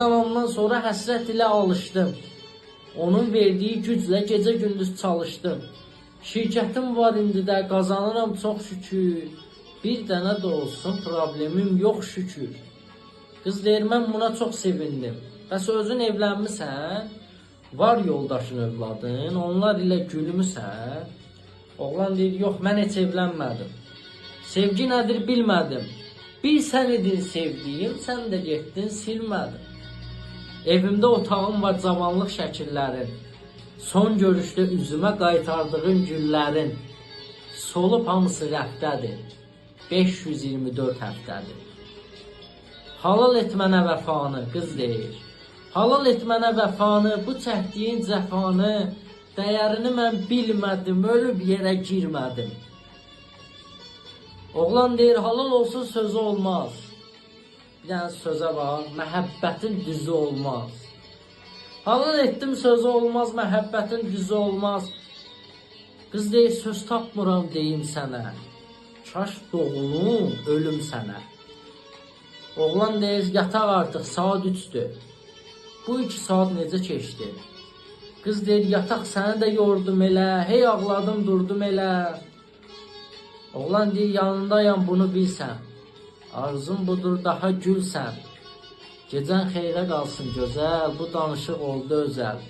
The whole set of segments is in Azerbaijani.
Zamandan sonra həsrət ilə alışdım. Onun verdiyi güclə gecə gündüz çalışdım. Şirkətim var indi də qazanıram çox şükür. Bir dənə də olsun problemim yox şükür. Qız deyir mən buna çox sevindim. Bəs özün evlənmisən? Var yoldaşın övladın, onlar ilə gülmüsən? Oğlan deyir yox mən heç evlənmədim. Sevgi nədir bilmədim. Bir sən idin sevdiyim, sən də getdin silmədin. Evimdə otağım var cavanlıq şəkillərin. Son görüşdə üzümə qaytardığın güllərin. Solub hamısı rəfdədir. 524 həftədir. Halal et mənə vəfanı, qız deyir. Halal et mənə vəfanı, bu çəkdiyin cəfanı. Dəyərini mən bilmədim, ölüb yerə girmədim. Oğlan deyir halal olsun sözü olmaz. Bir dənə sözə var, məhəbbətin düzü olmaz. Halal etdim sözü olmaz, məhəbbətin düzü olmaz. Qız deyir söz tapmıram deyim sənə. Kaş doğulum, ölüm sənə. Oğlan deyir yataq artıq saat 3'dür. Bu 2 saat necə keçdi? Qız deyir yataq səni də yordum elə, hey ağladım durdum elə. Oğlan deyir yanındayam bunu bilsən. Arzum budur daha gülsən. Gecən xeyrə qalsın gözəl, bu danışıq oldu özəl.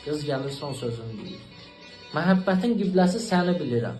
Qız gəlir son sözünü deyir. Məhəbbətin qibləsi səni bilirəm.